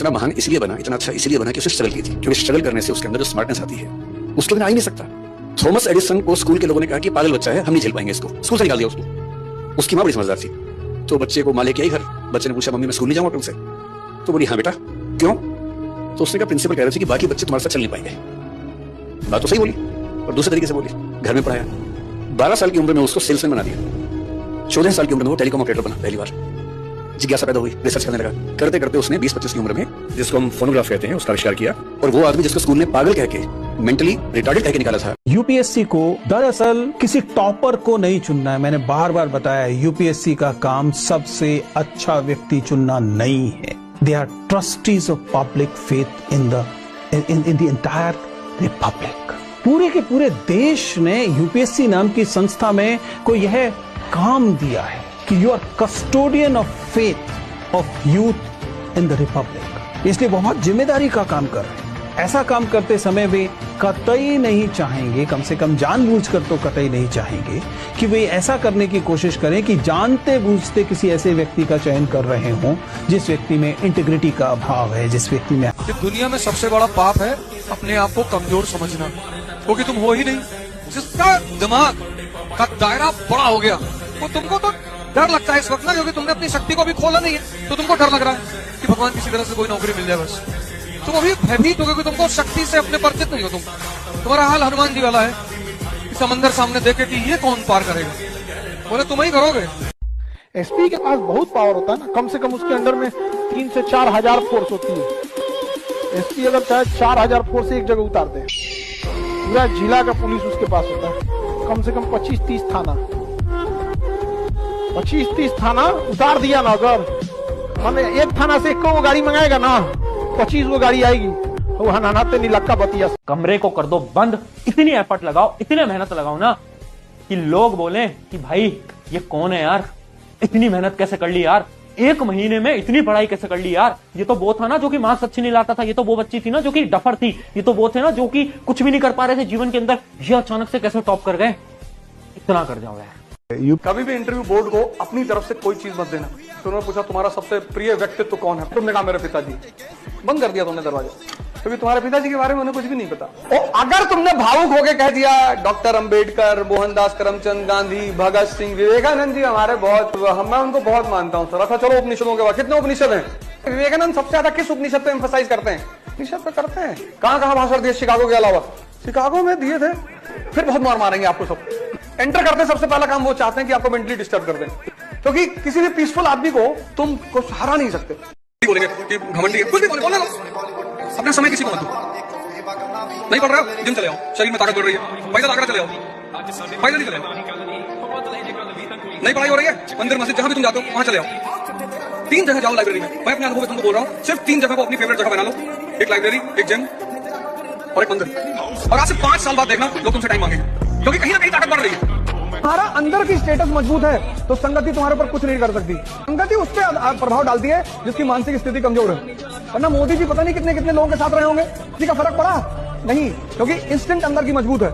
इतना महान इसलिए बना, इतना अच्छा इसलिए बना कि उसने स्ट्रगल की थी, क्योंकि स्ट्रगल करने से उसके अंदर जो स्मार्टनेस आती है उसके बिना आ ही नहीं सकता। थॉमस एडिसन को स्कूल के लोगों ने कहा कि पागल बच्चा है, हम नहीं झेल पाएंगे इसको, स्कूल से निकाल दिया उसको। उसकी माँ बड़ी समझदार थी, तो बच्चे को माँ लेके आई घर। बच्चे ने पूछा मम्मी मैं स्कूल नहीं जाऊंगा तुमसे, तो बोली हाँ बेटा क्यों? तो उसने कहा प्रिंसिपल कह रहे थे कि बाकी बच्चे तुम्हारे साथ चल नहीं पाएंगे। बात तो सही बोली और दूसरे तरीके से बोली। घर में पढ़ाया, 12 साल की उम्र में उसको सेल्समैन बना दिया, 14 साल की उम्र में वो टेलीकॉम ऑपरेटर बना। पहली बार जिज्ञासा पैदा हुई, रिसर्च करने लगा। करते करते उसने 20-25 की उम्र में, जिसको हम फोनोग्राफ कहते हैं, उसका आविष्कार किया। और वो आदमी जिसको स्कूल ने पागल कह के, मेंटली रिटार्डेड कह के निकाला था। यूपीएससी को दरअसल किसी टॉपर को नहीं चुनना है। मैंने बार बार बताया, यूपीएससी का काम सबसे अच्छा व्यक्ति चुनना नहीं है। They are trustees of public faith in the entire republic. पूरे के पूरे देश ने यूपीएससी नाम की संस्था में को यह काम दिया है कि you are custodian of faith of youth in the republic. इसलिए बहुत जिम्मेदारी का काम कर रहे हैं। ऐसा काम करते समय वे कतई नहीं चाहेंगे, कम से कम जानबूझकर तो कतई नहीं चाहेंगे कि वे ऐसा करने की कोशिश करें कि जानते बूझते किसी ऐसे व्यक्ति का चयन कर रहे हों जिस व्यक्ति में इंटीग्रिटी का अभाव है, जिस व्यक्ति में। दुनिया में सबसे बड़ा पाप है अपने आप को कमजोर समझना, क्योंकि तुम हो ही नहीं। जिसका दिमाग का दायरा बड़ा हो गया वो तुमको तो डर लगता है इस वक्त ना, क्योंकि तुमने अपनी शक्ति को भी खोला नहीं है, तो तुमको डर लग रहा है कि भगवान किसी तरह से कोई नौकरी मिल जाए। बस तुम अभी भयभीत हो, क्योंकि तुमको शक्ति से अपने परिचित नहीं हो। तुम्हारा हाल हनुमान जी वाला है कि समंदर सामने देखे कि ये कौन पार करेगा, बोले तुम ही करोगे। एसपी के पास बहुत पावर होता है ना, कम से कम उसके अंडर में 3 से 4 हजार फोर्स होती है। एसपी अगर चाहे 4 हजार फोर्स एक जगह उतार दे, पूरा जिला का पुलिस उसके पास होता है। कम से कम 25-30 थाना, 25-30 थाना उतार दिया ना, अगर मैंने एक थाना से 1 गाड़ी मंगाएगा ना, 25 वो गाड़ी आएगी। तो हनानाते नीलक्का बतिया। कमरे को कर दो बंद, इतनी एफर्ट लगाओ, इतने मेहनत लगाओ ना कि लोग बोले कि भाई ये कौन है यार, इतनी मेहनत कैसे कर ली यार, 1 महीने में इतनी पढ़ाई कैसे कर ली यार। ये तो वो था ना जो कि मार्क्स अच्छी नहीं लाता था, ये तो वो बच्ची थी ना जो कि डफर थी, ये तो वो थे ना जो कि कुछ भी नहीं कर पा रहे थे जीवन के अंदर, ये अचानक से कैसे टॉप कर गए। इतना कर जाओ यार। कभी भी इंटरव्यू बोर्ड को अपनी तरफ से कोई चीज मत देना। तो उन्होंने पूछा तुम्हारा सबसे प्रिय व्यक्तित्व कौन है, तुमने कहा मेरे पिताजी। बंद कर दिया तुमने दरवाजा, क्योंकि तुम्हारे पिताजी के बारे में उन्हें कुछ भी नहीं पता। और अगर तुमने भावुक होकर कह दिया डॉक्टर अंबेडकर, मोहनदास करमचंद गांधी, भगत सिंह, विवेकानंद जी हमारे बहुत, मैं उनको बहुत मानता हूँ सर। अच्छा चलो उपनिषदों के बाद कितने उपनिषद हैं? विवेकानंद सबसे ज्यादा किस उपनिषद पे एम्फसाइज करते हैं? उपनिषद पे करते हैं। कहाँ कहाँ भाषण दिए शिकागो के अलावा? शिकागो में दिए थे। फिर बहुत मार मारेंगे आपको सब। एंटर करते हैं सबसे पहला काम वो चाहते हैं कि आपको मेंटली डिस्टर्ब कर दें, क्योंकि किसी भी पीसफुल आदमी को तुम कुछ हरा नहीं सकते। बोलेंगे कि घमंडी है, कुछ भी बोले लो, अपना समय किसी को मत दो। नहीं पढ़ रहे हो, जिम चले आओ, शरीर में ताकत बढ़ रही है, पैसा लाकर चले आओ, पैसा नहीं चले आओ। नहीं पढ़ाई हो रही है, मंदिर मस्जिद जहां भी तुम जाते हो वहां चले आओ। 3 जगह जाओ लाइब्रेरी में। मैं अपने अनुभव में तुमको बोल रहा हूँ, सिर्फ 3 जगह को अपनी फेवरेट जगह बना लो, एक लाइब्रेरी, एक जिम और एक मंदिर। और आज से 5 साल बाद देखना लोग तुमसे टाइम मांगेंगे, क्योंकि कहीं ना कहीं ताकत बढ़ रही है। तुम्हारा अंदर की स्टेटस मजबूत है तो संगति तुम्हारे ऊपर कुछ नहीं कर सकती। संगति उस पर प्रभाव डालती है जिसकी मानसिक स्थिति कमजोर है। वरना मोदी जी पता नहीं कितने कितने लोगों के साथ रहे होंगे, किसी का फर्क पड़ा नहीं, क्योंकि इंस्टेंट अंदर की मजबूत है।